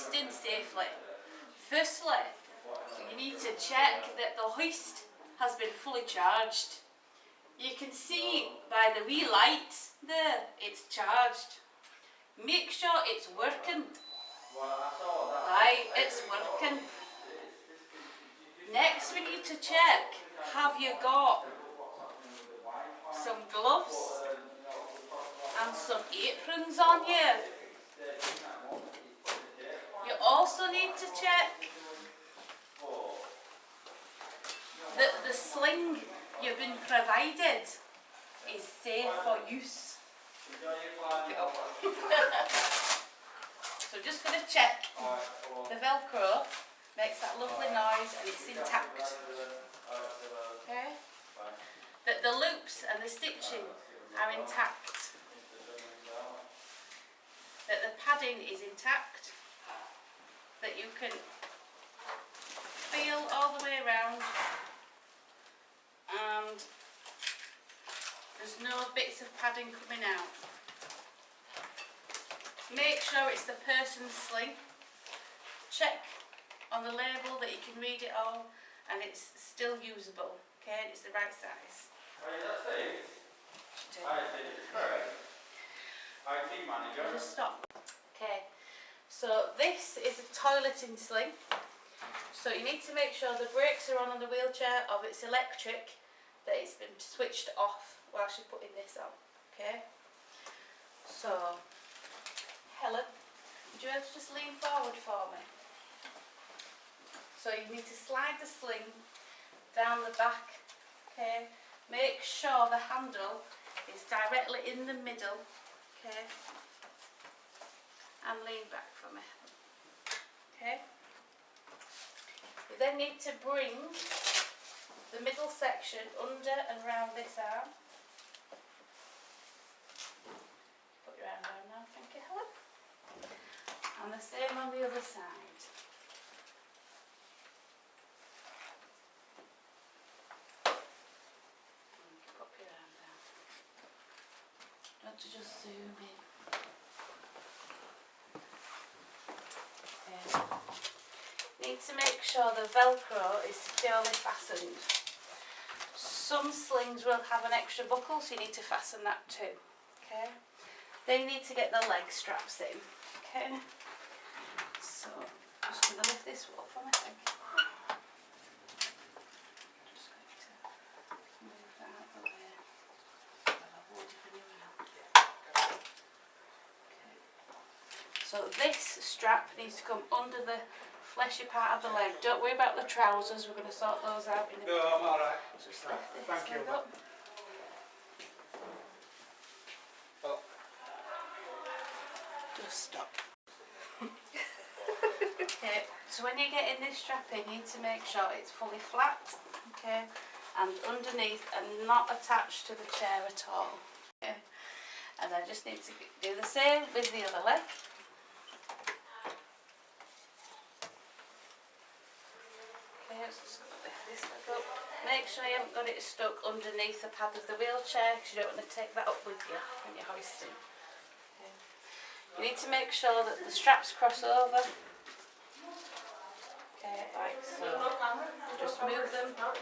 hoisting safely. Firstly, you need to check that the hoist has been fully charged. You can see by the wee lights there, it's charged. Make sure it's working. Right, it's working. Next we need to check, have you got some gloves and some aprons on you? You also need to check that the sling you've been provided is safe for use. So just going to check the Velcro makes that lovely noise and it's intact. Okay? That the loops and the stitching are intact. That the padding is intact. That you can feel all the way around and there's no bits of padding coming out. Make sure it's the person's sling. Check on the label that you can read it all and it's still usable, okay, and it's the right size. Just stop. Okay, so this is a toileting sling. So you need to make sure the brakes are on the wheelchair, or if it's electric, that it's been switched off while she's putting this on, okay? So, Helen, would you be able to just lean forward for me? So you need to slide the sling down the back, okay? Make sure the handle is directly in the middle, okay? And lean back for me, okay? You then need to bring the middle section under and round this arm. Put your arm down now, thank you, Helen. And the same on the other side. Pop your arm down. Not to just zoom in. Okay. Need to make sure the Velcro is securely fastened. Some slings will have an extra buckle, so you need to fasten that too. Okay. Then you need to get the leg straps in. Okay. So I'm just going to lift this up for my leg. Just going to move that out of the way. Okay. So this strap needs to come under the fleshy part of the leg. Don't worry about the trousers, we're going to sort those out in a minute. No, I'm alright. Just lift this Thank you. leg up. Oh. Just stop. Okay, so when you're getting this strap in, you need to make sure it's fully flat, okay, and underneath and not attached to the chair at all. Okay, and I just need to do the same with the other leg. Okay, just lift this leg up. Make sure you haven't got it stuck underneath the pad of the wheelchair because you don't want to take that up with you when you're hoisting. Okay. You need to make sure that the straps cross over. Okay, like so. Just move them, tuck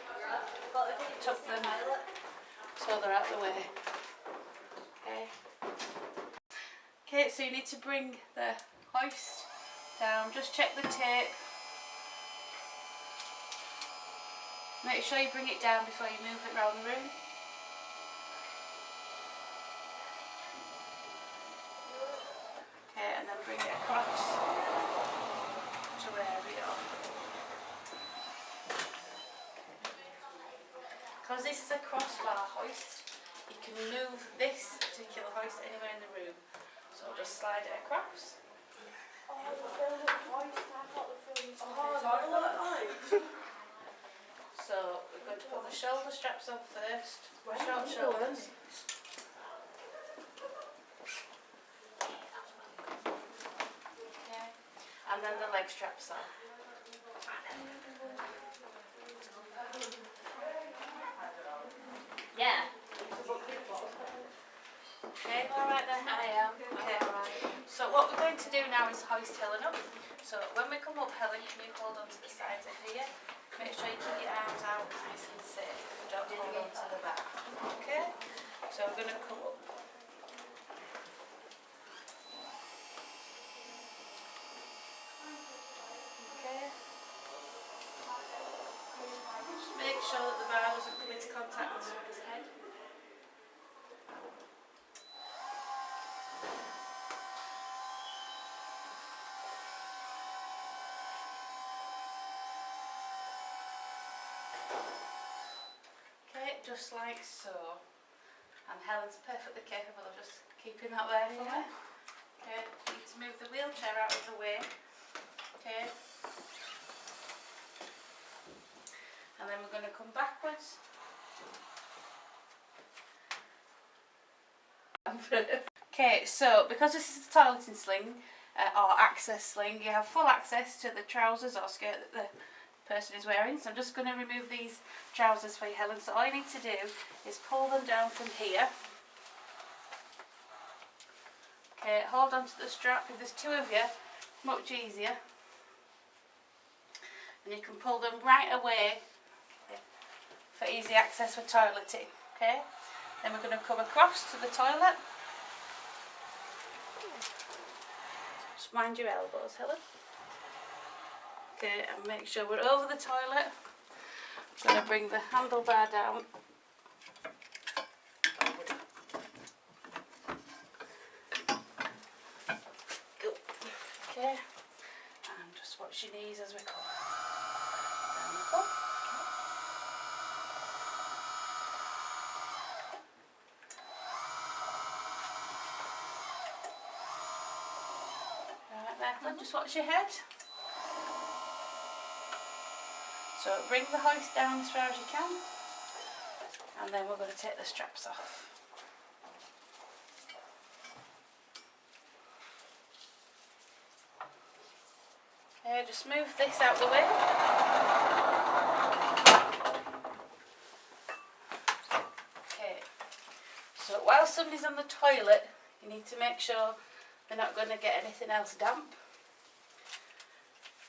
them, so they're out of the way. Okay. Okay, so you need to bring the hoist down. Just check the tape. Make sure you bring it down before you move it around the room. Okay, and then bring it across to wherever you are. Because this is a crossbar hoist, you can move this particular hoist anywhere in the room. So just slide it across. So we're going to put the shoulder straps on first. Short shoulders. Okay. And then the leg straps on. Yeah. Okay, alright then. I am. Okay. So what we're going to do now is hoist Helen up. So when we come up, Helen, can you hold on to the sides of here? Make sure you keep your arms out nice and safe. Don't hold on to the back. Okay? So we're going to come up. Okay? Just make sure that the bar doesn't come into contact with his head. Okay, just like so. And Helen's perfectly capable of just keeping that there for me. Okay, you need to move the wheelchair out of the way. Okay. And then we're going to come backwards. Okay, so because this is a toileting sling or access sling, you have full access to the trousers or skirt that the person is wearing. So I'm just going to remove these trousers for you, Helen. So all you need to do is pull them down from here. Okay, hold on to the strap. If there's two of you, much easier. And you can pull them right away for easy access for toileting. Okay, then we're going to come across to the toilet. Just mind your elbows, Helen. Okay, and make sure we're over the toilet. I'm going to bring the handlebar down. Okay, and just watch your knees as we come. Down we go. Right there, Helen, just watch your head. So bring the hoist down as far as you can, and then we're going to take the straps off. Okay, just move this out the way. Okay, so while somebody's on the toilet, you need to make sure they're not going to get anything else damp.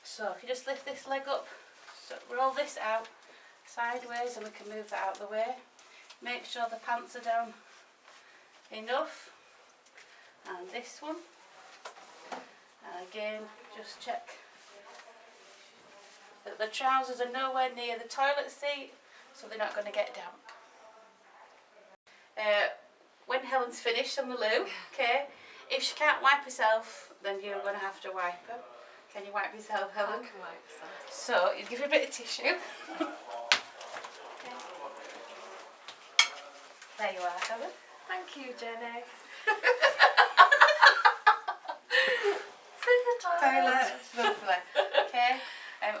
So if you just lift this leg up, so roll this out sideways and we can move that out of the way. Make sure the pants are down enough. And this one. And again, just check that the trousers are nowhere near the toilet seat, so they're not going to get damp. When Helen's finished on the loo, okay, if she can't wipe herself, then you're going to have to wipe her. Can you wipe yourself, Helen? I can wipe myself. So you give her a bit of tissue. Okay. There you are, Helen. Thank you, Jenny. Toilet. Lovely. Okay.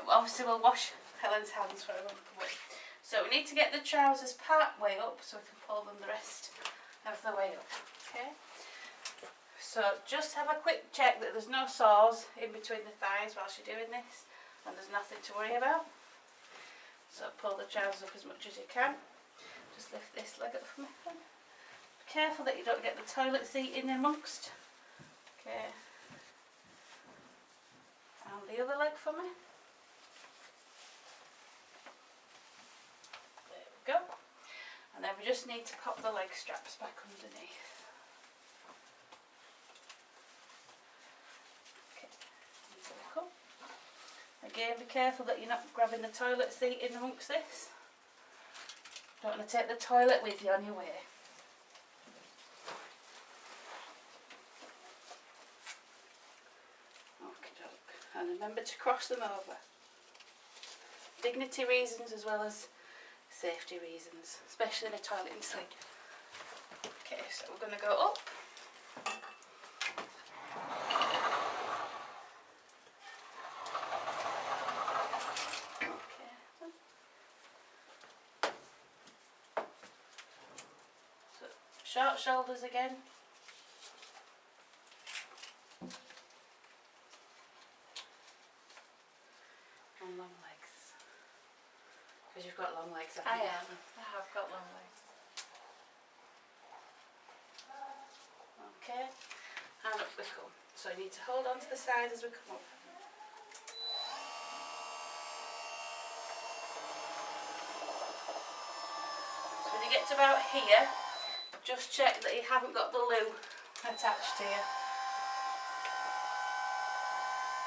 Obviously we'll wash Helen's hands for her when we come up. So we need to get the trousers part way up so we can pull them the rest of the way up. Okay. So just have a quick check that there's no sores in between the thighs whilst you're doing this, and there's nothing to worry about. So pull the trousers up as much as you can. Just lift this leg up for me. Be careful that you don't get the toilet seat in amongst. Okay. And the other leg for me. There we go. And then we just need to pop the leg straps back underneath. Okay. There we go. Again, be careful that you're not grabbing the toilet seat in amongst this. Don't want to take the toilet with you on your way. And remember to cross them over. Dignity reasons as well as safety reasons, especially in a toilet in sling. Okay, so we're going to go up. Okay. So short shoulders again. Long legs, because you've got long legs. I have got long legs. Okay, and up we come. So you need to hold on to the sides as we come up. you get to about here, just check that you haven't got the loo attached to you.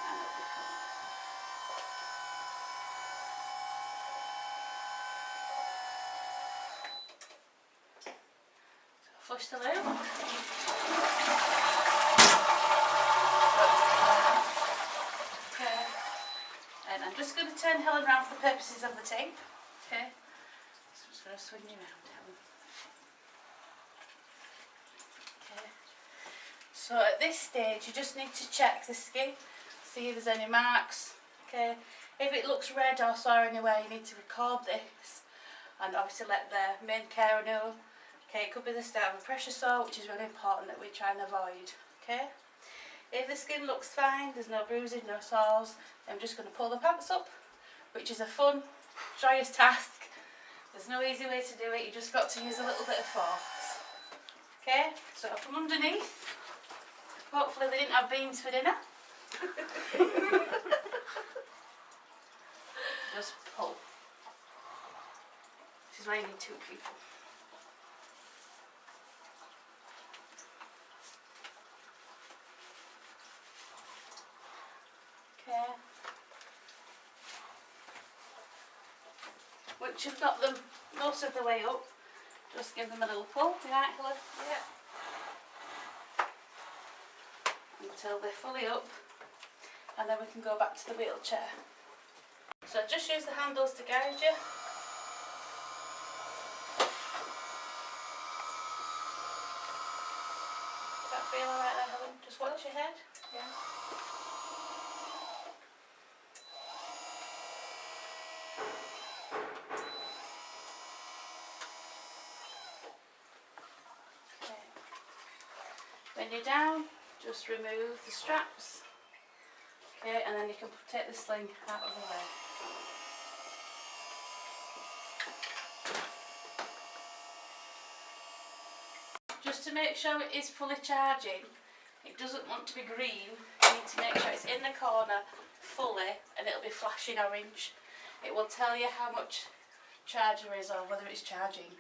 And it'll be fine. So flush the loo. Okay. And I'm just going to turn Helen round for the purposes of the tape. Okay. So I'm just going to swing you round, Helen. Okay. So at this stage you just need to check the skin, see if there's any marks. Okay. If it looks red or sore anywhere, you need to record this and obviously let the main carer know. Okay, it could be the start of a pressure sore, which is really important that we try and avoid. Okay. If the skin looks fine, there's no bruising, no sores, I'm just going to pull the pants up, which is a fun, joyous task. There's no easy way to do it, you just got to use a little bit of force. Okay, so from underneath, hopefully they didn't have beans for dinner. Just pull. This is why you need two people. Okay. Once you've got them most of the way up, just give them a little pull. Right, Helen? Yeah. Until they're fully up, and then we can go back to the wheelchair. So just use the handles to guide you. That feel alright there, Helen? Just watch your head. Yeah. Okay. When you're down, just remove the straps. Okay, and then you can take the sling out of the way. Just to make sure it is fully charging, it doesn't want to be green, you need to make sure it's in the corner fully and it'll be flashing orange. It will tell you how much charge there is or whether it's charging.